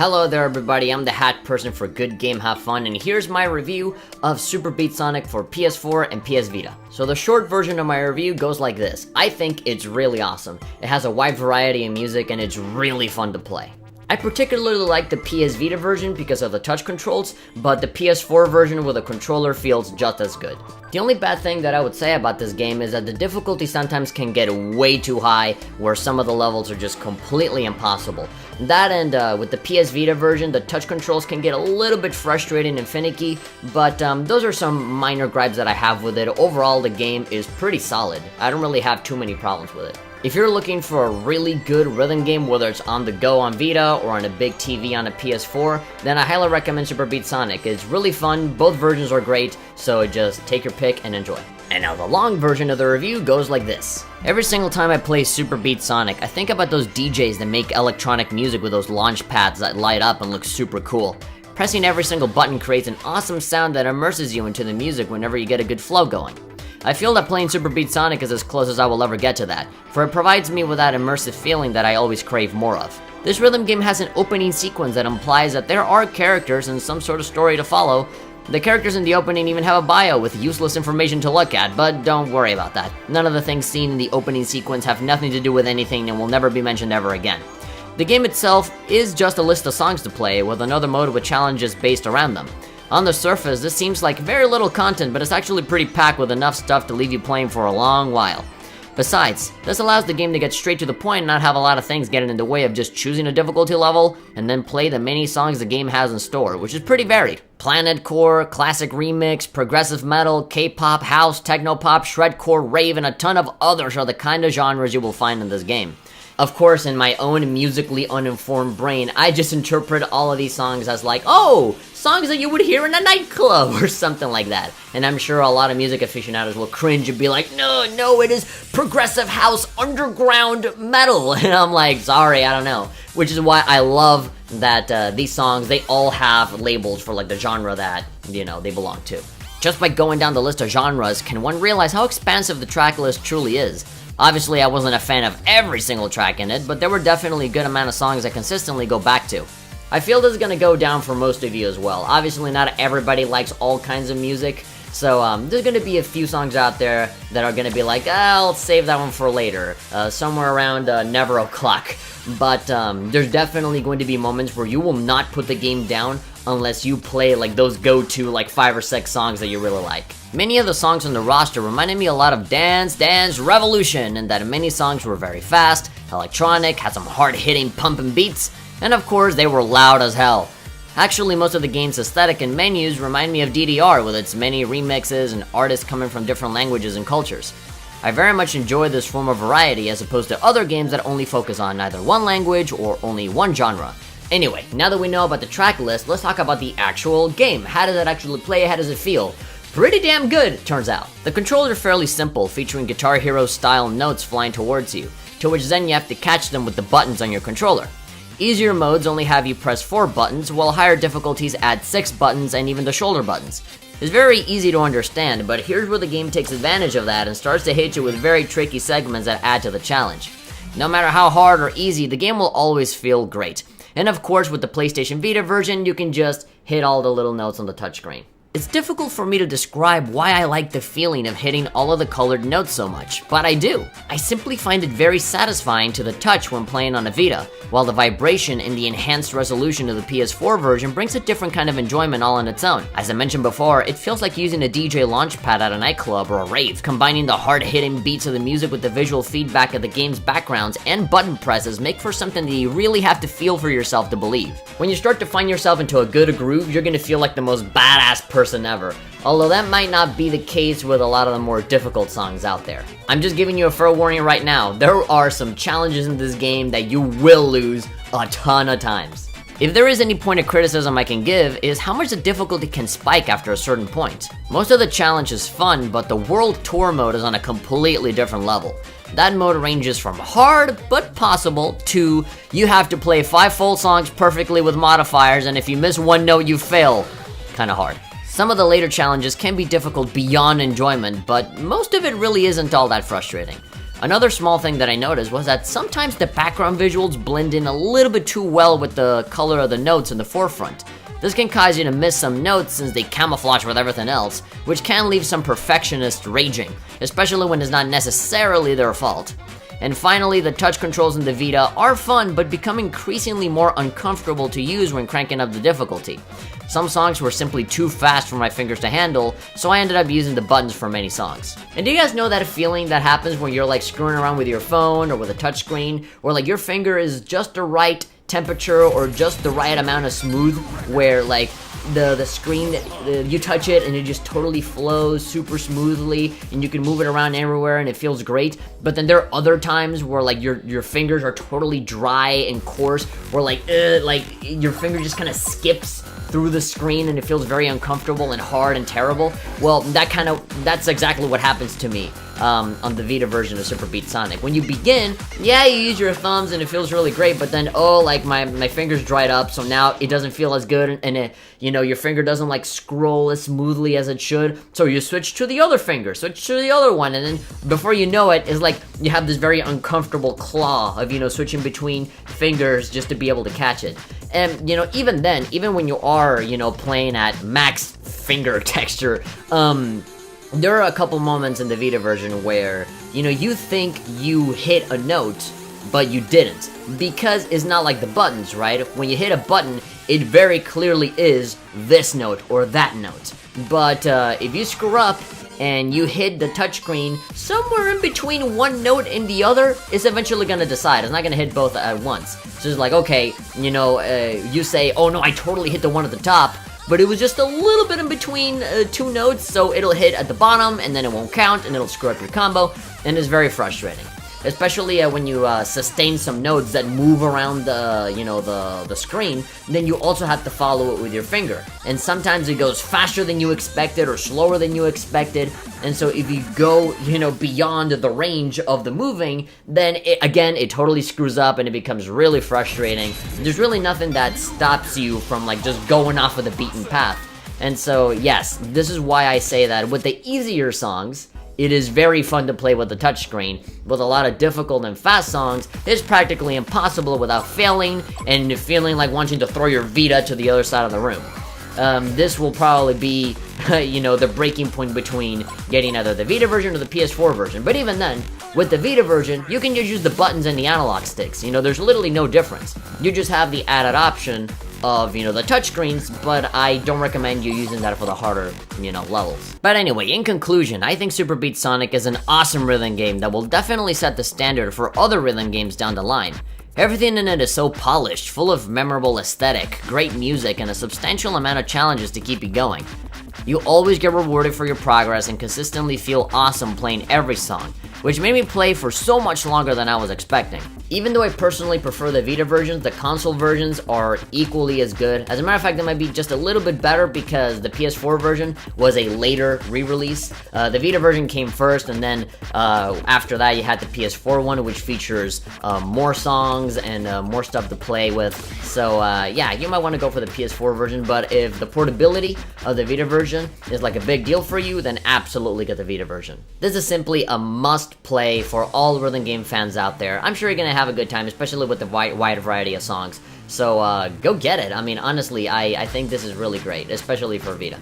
Hello there everybody, I'm the Hat Person for Good Game Have Fun, and here's my review of Superbeat Xonic for PS4 and PS Vita. So the short version of my review goes like this. I think it's really awesome. It has a wide variety of music and it's really fun to play. I particularly like the PS Vita version because of the touch controls, but the PS4 version with a controller feels just as good. The only bad thing that I would say about this game is that the difficulty sometimes can get way too high, where some of the levels are just completely impossible. That and with the PS Vita version, the touch controls can get a little bit frustrating and finicky, but those are some minor gripes that I have with it. Overall, the game is pretty solid. I don't really have too many problems with it. If you're looking for a really good rhythm game, whether it's on the go on Vita or on a big TV on a PS4, then I highly recommend Superbeat Xonic. It's really fun, both versions are great, so just take your pick and enjoy. And now the long version of the review goes like this. Every single time I play Superbeat Xonic, I think about those DJs that make electronic music with those launch pads that light up and look super cool. Pressing every single button creates an awesome sound that immerses you into the music whenever you get a good flow going. I feel that playing Superbeat Xonic is as close as I will ever get to that, for it provides me with that immersive feeling that I always crave more of. This rhythm game has an opening sequence that implies that there are characters and some sort of story to follow. The characters in the opening even have a bio with useless information to look at, but don't worry about that. None of the things seen in the opening sequence have nothing to do with anything and will never be mentioned ever again. The game itself is just a list of songs to play, with another mode with challenges based around them. On the surface, this seems like very little content, but it's actually pretty packed with enough stuff to leave you playing for a long while. Besides, this allows the game to get straight to the point and not have a lot of things getting in the way of just choosing a difficulty level and then play the many songs the game has in store, which is pretty varied. Planetcore, classic remix, progressive metal, K-pop, house, techno-pop, shredcore, rave, and a ton of others are the kind of genres you will find in this game. Of course, in my own musically uninformed brain, I just interpret all of these songs as like, oh, songs that you would hear in a nightclub or something like that. And I'm sure a lot of music aficionados will cringe and be like, no, it is progressive house underground metal. And I'm like, sorry, I don't know. Which is why I love that these songs, they all have labels for like the genre that, they belong to. Just by going down the list of genres, can one realize how expansive the track list truly is. Obviously, I wasn't a fan of every single track in it, but there were definitely a good amount of songs I consistently go back to. I feel this is gonna go down for most of you as well. Obviously, not everybody likes all kinds of music, so there's gonna be a few songs out there that are gonna be like, I'll save that one for later, somewhere around never o'clock. But there's definitely going to be moments where you will not put the game down unless you play like those go-to like 5 or 6 songs that you really like. Many of the songs on the roster reminded me a lot of Dance Dance Revolution, and that many songs were very fast, electronic, had some hard-hitting pumping beats, and of course they were loud as hell. Actually, most of the game's aesthetic and menus remind me of DDR with its many remixes and artists coming from different languages and cultures. I very much enjoy this form of variety as opposed to other games that only focus on either one language or only one genre. Anyway, now that we know about the track list, let's talk about the actual game. How does it actually play? How does it feel? Pretty damn good, it turns out. The controls are fairly simple, featuring Guitar Hero style notes flying towards you, to which then you have to catch them with the buttons on your controller. Easier modes only have you press 4 buttons, while higher difficulties add 6 buttons and even the shoulder buttons. It's very easy to understand, but here's where the game takes advantage of that and starts to hit you with very tricky segments that add to the challenge. No matter how hard or easy, the game will always feel great. And of course, with the PlayStation Vita version, you can just hit all the little notes on the touchscreen. It's difficult for me to describe why I like the feeling of hitting all of the colored notes so much, but I do. I simply find it very satisfying to the touch when playing on a Vita, while the vibration and the enhanced resolution of the PS4 version brings a different kind of enjoyment all on its own. As I mentioned before, it feels like using a DJ launchpad at a nightclub or a rave, combining the hard-hitting beats of the music with the visual feedback of the game's backgrounds and button presses make for something that you really have to feel for yourself to believe. When you start to find yourself into a good groove, you're gonna feel like the most badass person ever, although that might not be the case with a lot of the more difficult songs out there. I'm just giving you a fair warning right now, there are some challenges in this game that you will lose a ton of times. If there is any point of criticism I can give, is how much the difficulty can spike after a certain point. Most of the challenge is fun, but the World Tour mode is on a completely different level. That mode ranges from hard but possible to you have to play 5 full songs perfectly with modifiers, and if you miss one note you fail. Kinda hard. Some of the later challenges can be difficult beyond enjoyment, but most of it really isn't all that frustrating. Another small thing that I noticed was that sometimes the background visuals blend in a little bit too well with the color of the notes in the forefront. This can cause you to miss some notes since they camouflage with everything else, which can leave some perfectionists raging, especially when it's not necessarily their fault. And finally, the touch controls in the Vita are fun, but become increasingly more uncomfortable to use when cranking up the difficulty. Some songs were simply too fast for my fingers to handle, so I ended up using the buttons for many songs. And do you guys know that feeling that happens when you're like screwing around with your phone or with a touchscreen, where like your finger is just the right temperature or just the right amount of smooth, where like the screen, you touch it and it just totally flows super smoothly and you can move it around everywhere and it feels great. But then there are other times where like your fingers are totally dry and coarse, where like your finger just kind of skips through the screen and it feels very uncomfortable and hard and terrible. Well, that's exactly what happens to me on the Vita version of Superbeat Sonic. When you begin, yeah, you use your thumbs and it feels really great, but then, oh, like my fingers dried up, so now it doesn't feel as good, and it, you know, your finger doesn't like scroll as smoothly as it should, so you switch to the other finger, switch to the other one, and then before you know it, it's like you have this very uncomfortable claw of, you know, switching between fingers just to be able to catch it. And, you know, even then, even when you are, you know, playing at max finger texture, there are a couple moments in the Vita version where, you know, you think you hit a note, but you didn't. Because it's not like the buttons, right? When you hit a button, it very clearly is this note or that note. But if you screw up and you hit the touchscreen, somewhere in between one note and the other, it's eventually gonna decide. It's not gonna hit both at once. So it's like, okay, you know, you say, oh no, I totally hit the one at the top, but it was just a little bit in between two notes, so it'll hit at the bottom, and then it won't count, and it'll screw up your combo, and it's very frustrating. Especially when you sustain some notes that move around the, you know, the screen, then you also have to follow it with your finger. And sometimes it goes faster than you expected or slower than you expected, and so if you go, you know, beyond the range of the moving, then it totally screws up and it becomes really frustrating. There's really nothing that stops you from like just going off of the beaten path. And so, yes, this is why I say that with the easier songs, it is very fun to play with the touchscreen. With a lot of difficult and fast songs, it's practically impossible without failing and feeling like wanting to throw your Vita to the other side of the room. This will probably be, you know, the breaking point between getting either the Vita version or the PS4 version. But even then, with the Vita version, you can just use the buttons and the analog sticks. You know, there's literally no difference. You just have the added option of, you know, the touchscreens, but I don't recommend you using that for the harder, you know, levels. But anyway, in conclusion, I think Superbeat Sonic is an awesome rhythm game that will definitely set the standard for other rhythm games down the line. Everything in it is so polished, full of memorable aesthetic, great music, and a substantial amount of challenges to keep you going. You always get rewarded for your progress and consistently feel awesome playing every song, which made me play for so much longer than I was expecting. Even though I personally prefer the Vita versions, the console versions are equally as good. As a matter of fact, they might be just a little bit better because the PS4 version was a later re-release. The Vita version came first, and then after that you had the PS4 one, which features more songs and more stuff to play with. So yeah, you might want to go for the PS4 version, but if the portability of the Vita version is like a big deal for you, then absolutely get the Vita version. This is simply a must-play for all rhythm game fans out there. I'm sure you're gonna have a good time, especially with the wide variety of songs. So go get it. I mean, honestly, I think this is really great, especially for Vita.